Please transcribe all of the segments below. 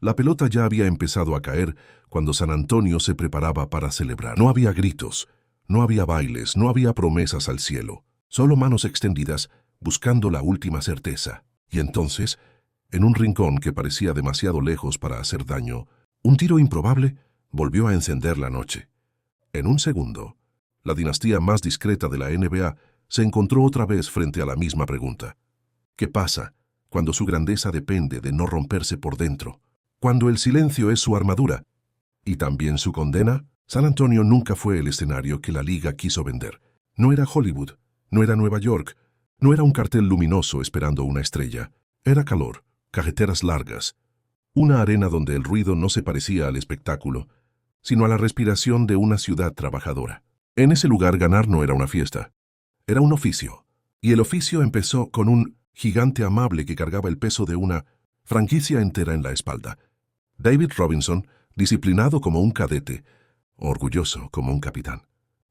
La pelota ya había empezado a caer cuando San Antonio se preparaba para celebrar. No había gritos, no había bailes, no había promesas al cielo, solo manos extendidas buscando la última certeza. Y entonces, en un rincón que parecía demasiado lejos para hacer daño, un tiro improbable volvió a encender la noche. En un segundo, la dinastía más discreta de la NBA se encontró otra vez frente a la misma pregunta. ¿Qué pasa cuando su grandeza depende de no romperse por dentro? Cuando el silencio es su armadura y también su condena. San Antonio nunca fue el escenario que la liga quiso vender. No era Hollywood, no era Nueva York, no era un cartel luminoso esperando una estrella. Era calor, carreteras largas, una arena donde el ruido no se parecía al espectáculo, sino a la respiración de una ciudad trabajadora. En ese lugar ganar no era una fiesta, era un oficio. Y el oficio empezó con un gigante amable que cargaba el peso de una franquicia entera en la espalda. David Robinson, disciplinado como un cadete, orgulloso como un capitán.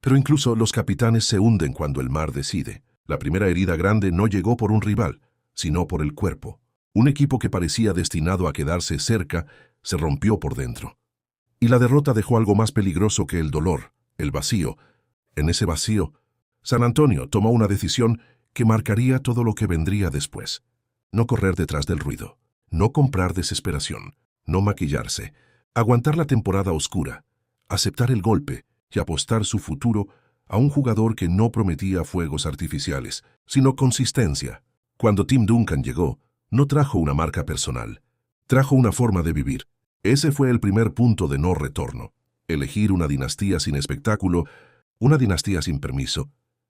Pero incluso los capitanes se hunden cuando el mar decide. La primera herida grande no llegó por un rival, sino por el cuerpo. Un equipo que parecía destinado a quedarse cerca se rompió por dentro. Y la derrota dejó algo más peligroso que el dolor, el vacío. En ese vacío, San Antonio tomó una decisión que marcaría todo lo que vendría después. No correr detrás del ruido, no comprar desesperación, no maquillarse, aguantar la temporada oscura, aceptar el golpe y apostar su futuro a un jugador que no prometía fuegos artificiales, sino consistencia. Cuando Tim Duncan llegó, no trajo una marca personal, trajo una forma de vivir. Ese fue el primer punto de no retorno. Elegir una dinastía sin espectáculo, una dinastía sin permiso.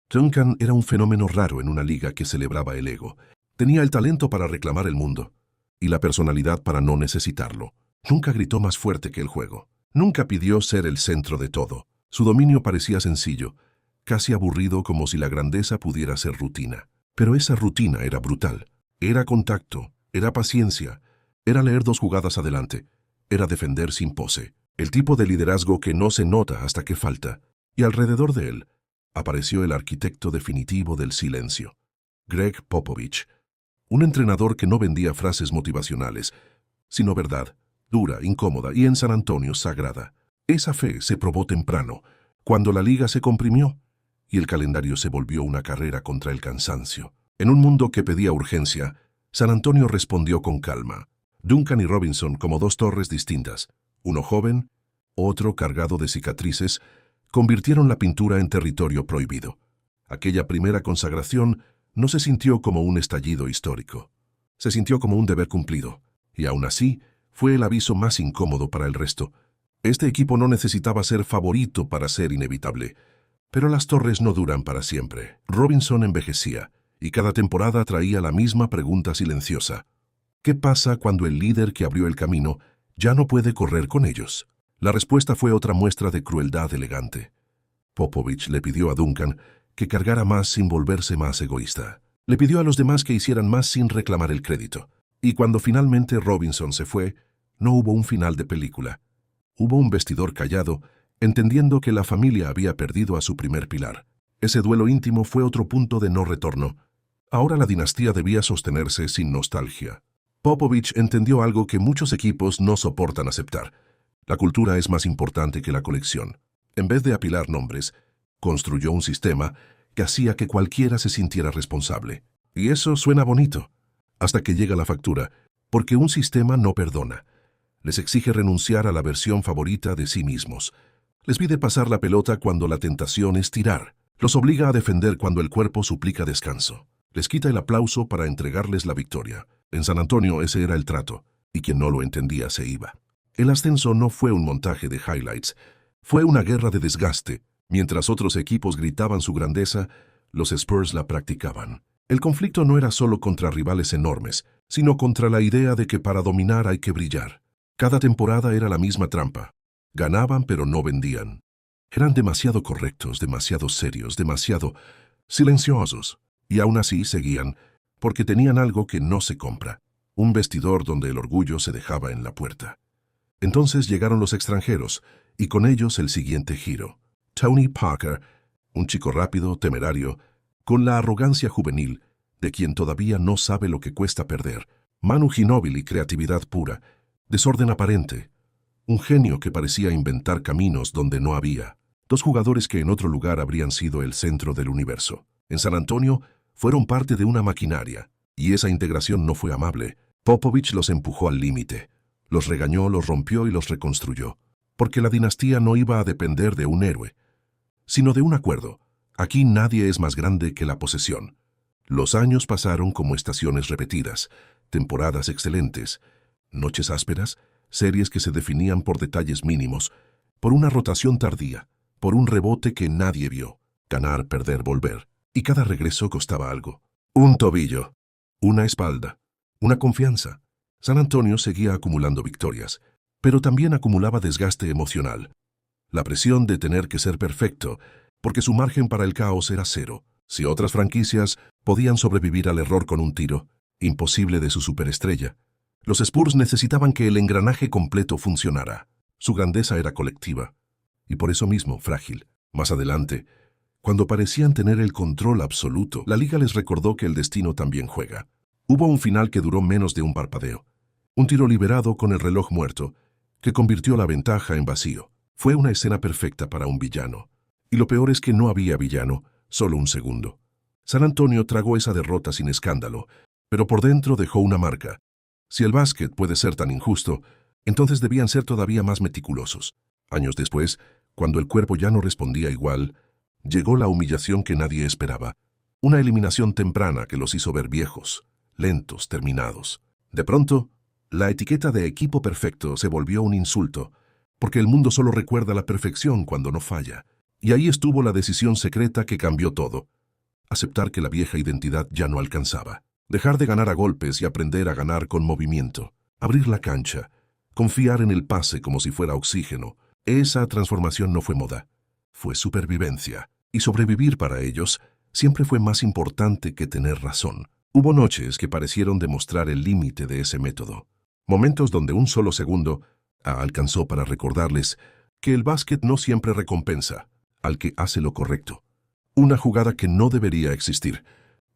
Duncan era un fenómeno raro en una liga que celebraba el ego. Tenía el talento para reclamar el mundo y la personalidad para no necesitarlo. Nunca gritó más fuerte que el juego. Nunca pidió ser el centro de todo. Su dominio parecía sencillo, casi aburrido, como si la grandeza pudiera ser rutina. Pero esa rutina era brutal. Era contacto, era paciencia, era leer 2 jugadas adelante, era defender sin pose. El tipo de liderazgo que no se nota hasta que falta. Y alrededor de él apareció el arquitecto definitivo del silencio, Greg Popovich, un entrenador que no vendía frases motivacionales, sino verdad, dura, incómoda y en San Antonio sagrada. Esa fe se probó temprano, cuando la liga se comprimió y el calendario se volvió una carrera contra el cansancio. En un mundo que pedía urgencia, San Antonio respondió con calma. Duncan y Robinson como 2 torres distintas, uno joven, otro cargado de cicatrices, convirtieron la pintura en territorio prohibido. Aquella primera consagración no se sintió como un estallido histórico. Se sintió como un deber cumplido, y aún así fue el aviso más incómodo para el resto. Este equipo no necesitaba ser favorito para ser inevitable, pero las torres no duran para siempre. Robinson envejecía, y cada temporada traía la misma pregunta silenciosa. ¿Qué pasa cuando el líder que abrió el camino ya no puede correr con ellos? La respuesta fue otra muestra de crueldad elegante. Popovich le pidió a Duncan que cargara más sin volverse más egoísta. Le pidió a los demás que hicieran más sin reclamar el crédito. Y cuando finalmente Robinson se fue, no hubo un final de película. Hubo un vestidor callado, entendiendo que la familia había perdido a su primer pilar. Ese duelo íntimo fue otro punto de no retorno. Ahora la dinastía debía sostenerse sin nostalgia. Popovich entendió algo que muchos equipos no soportan aceptar. La cultura es más importante que la colección. En vez de apilar nombres, construyó un sistema que hacía que cualquiera se sintiera responsable. Y eso suena bonito, hasta que llega la factura, porque un sistema no perdona. Les exige renunciar a la versión favorita de sí mismos. Les pide pasar la pelota cuando la tentación es tirar. Los obliga a defender cuando el cuerpo suplica descanso. Les quita el aplauso para entregarles la victoria. En San Antonio ese era el trato, y quien no lo entendía se iba. El ascenso no fue un montaje de highlights, fue una guerra de desgaste. Mientras otros equipos gritaban su grandeza, los Spurs la practicaban. El conflicto no era solo contra rivales enormes, sino contra la idea de que para dominar hay que brillar. Cada temporada era la misma trampa. Ganaban pero no vendían. Eran demasiado correctos, demasiado serios, demasiado silenciosos. Y aún así seguían, porque tenían algo que no se compra. Un vestidor donde el orgullo se dejaba en la puerta. Entonces llegaron los extranjeros, y con ellos el siguiente giro. Tony Parker, un chico rápido, temerario, con la arrogancia juvenil de quien todavía no sabe lo que cuesta perder. Manu Ginóbili, creatividad pura. Desorden aparente. Un genio que parecía inventar caminos donde no había. Dos jugadores que en otro lugar habrían sido el centro del universo. En San Antonio fueron parte de una maquinaria, y esa integración no fue amable. Popovich los empujó al límite. Los regañó, los rompió y los reconstruyó. Porque la dinastía no iba a depender de un héroe, sino de un acuerdo. Aquí nadie es más grande que la posesión. Los años pasaron como estaciones repetidas, temporadas excelentes, noches ásperas, series que se definían por detalles mínimos, por una rotación tardía, por un rebote que nadie vio, ganar, perder, volver. Y cada regreso costaba algo. Un tobillo, una espalda, una confianza. San Antonio seguía acumulando victorias, pero también acumulaba desgaste emocional. La presión de tener que ser perfecto, porque su margen para el caos era cero. Si otras franquicias podían sobrevivir al error con un tiro, imposible de su superestrella, los Spurs necesitaban que el engranaje completo funcionara. Su grandeza era colectiva, y por eso mismo frágil. Más adelante, cuando parecían tener el control absoluto, la liga les recordó que el destino también juega. Hubo un final que duró menos de un parpadeo. Un tiro liberado con el reloj muerto, que convirtió la ventaja en vacío. Fue una escena perfecta para un villano. Y lo peor es que no había villano, solo un segundo. San Antonio tragó esa derrota sin escándalo, pero por dentro dejó una marca. Si el básquet puede ser tan injusto, entonces debían ser todavía más meticulosos. Años después, cuando el cuerpo ya no respondía igual, llegó la humillación que nadie esperaba. Una eliminación temprana que los hizo ver viejos, lentos, terminados. De pronto, la etiqueta de equipo perfecto se volvió un insulto, porque el mundo solo recuerda la perfección cuando no falla. Y ahí estuvo la decisión secreta que cambió todo. Aceptar que la vieja identidad ya no alcanzaba. Dejar de ganar a golpes y aprender a ganar con movimiento. Abrir la cancha. Confiar en el pase como si fuera oxígeno. Esa transformación no fue moda. Fue supervivencia. Y sobrevivir para ellos siempre fue más importante que tener razón. Hubo noches que parecieron demostrar el límite de ese método. Momentos donde un solo segundo alcanzó para recordarles que el básquet no siempre recompensa al que hace lo correcto. Una jugada que no debería existir.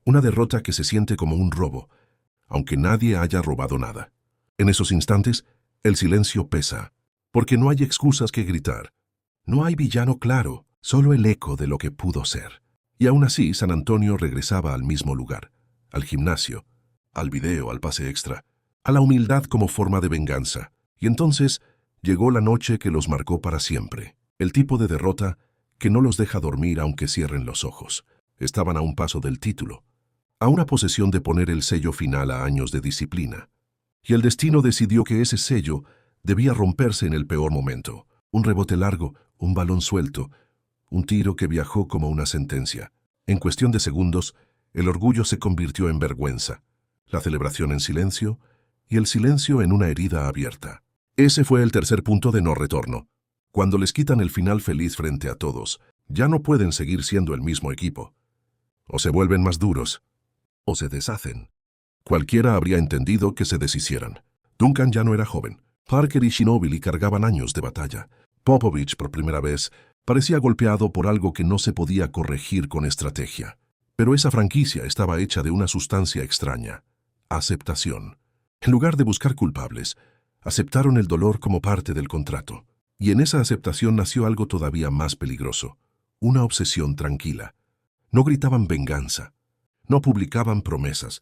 Una derrota que se siente como un robo, aunque nadie haya robado nada. En esos instantes, el silencio pesa, porque no hay excusas que gritar. No hay villano claro, solo el eco de lo que pudo ser. Y aún así, San Antonio regresaba al mismo lugar, al gimnasio, al video, al pase extra, a la humildad como forma de venganza. Y entonces llegó la noche que los marcó para siempre. El tipo de derrota que no los deja dormir aunque cierren los ojos. Estaban a un paso del título, a una posesión de poner el sello final a años de disciplina. Y el destino decidió que ese sello debía romperse en el peor momento. Un rebote largo, un balón suelto, un tiro que viajó como una sentencia. En cuestión de segundos, el orgullo se convirtió en vergüenza, la celebración en silencio y el silencio en una herida abierta. Ese fue el tercer punto de no retorno. Cuando les quitan el final feliz frente a todos, ya no pueden seguir siendo el mismo equipo. O se vuelven más duros, o se deshacen. Cualquiera habría entendido que se deshicieran. Duncan ya no era joven. Parker y Ginobili cargaban años de batalla. Popovich, por primera vez, parecía golpeado por algo que no se podía corregir con estrategia. Pero esa franquicia estaba hecha de una sustancia extraña: aceptación. En lugar de buscar culpables, aceptaron el dolor como parte del contrato. Y en esa aceptación nació algo todavía más peligroso: una obsesión tranquila. No gritaban venganza, no publicaban promesas,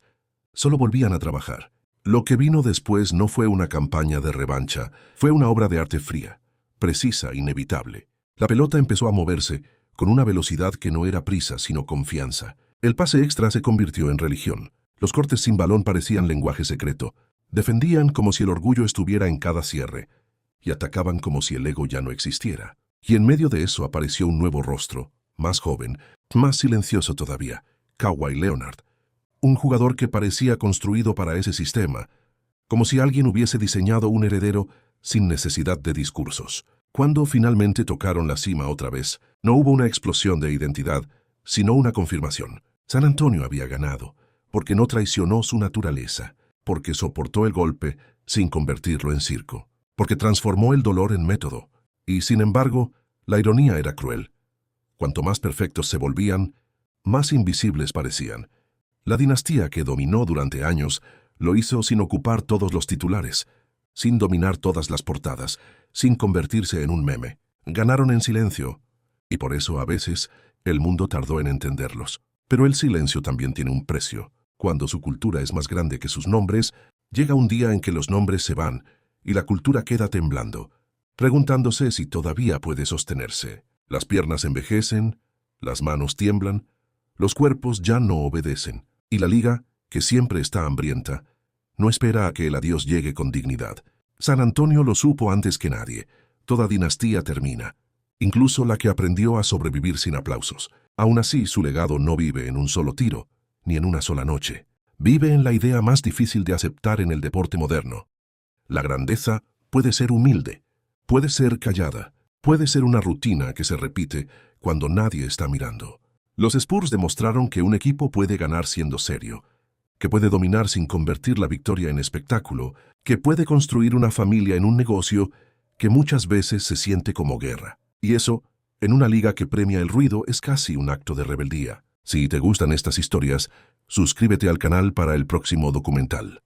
solo volvían a trabajar. Lo que vino después no fue una campaña de revancha, fue una obra de arte fría, precisa, inevitable. La pelota empezó a moverse con una velocidad que no era prisa, sino confianza. El pase extra se convirtió en religión. Los cortes sin balón parecían lenguaje secreto. Defendían como si el orgullo estuviera en cada cierre, y atacaban como si el ego ya no existiera. Y en medio de eso apareció un nuevo rostro, más joven, más silencioso todavía: Kawhi Leonard. Un jugador que parecía construido para ese sistema, como si alguien hubiese diseñado un heredero sin necesidad de discursos. Cuando finalmente tocaron la cima otra vez, no hubo una explosión de identidad, sino una confirmación. San Antonio había ganado, porque no traicionó su naturaleza, porque soportó el golpe sin convertirlo en circo, porque transformó el dolor en método. Y, sin embargo, la ironía era cruel. Cuanto más perfectos se volvían, más invisibles parecían. La dinastía que dominó durante años lo hizo sin ocupar todos los titulares. sin dominar todas las portadas, sin convertirse en un meme. Ganaron en silencio, y por eso a veces el mundo tardó en entenderlos. Pero el silencio también tiene un precio. Cuando su cultura es más grande que sus nombres, llega un día en que los nombres se van y la cultura queda temblando, preguntándose si todavía puede sostenerse. Las piernas envejecen, las manos tiemblan, los cuerpos ya no obedecen, y la liga, que siempre está hambrienta, no espera a que el adiós llegue con dignidad. San Antonio lo supo antes que nadie. Toda dinastía termina, incluso la que aprendió a sobrevivir sin aplausos. Aún así, su legado no vive en un solo tiro, ni en una sola noche. Vive en la idea más difícil de aceptar en el deporte moderno. La grandeza puede ser humilde, puede ser callada, puede ser una rutina que se repite cuando nadie está mirando. Los Spurs demostraron que un equipo puede ganar siendo serio, que puede dominar sin convertir la victoria en espectáculo, que puede construir una familia en un negocio que muchas veces se siente como guerra. Y eso, en una liga que premia el ruido, es casi un acto de rebeldía. Si te gustan estas historias, suscríbete al canal para el próximo documental.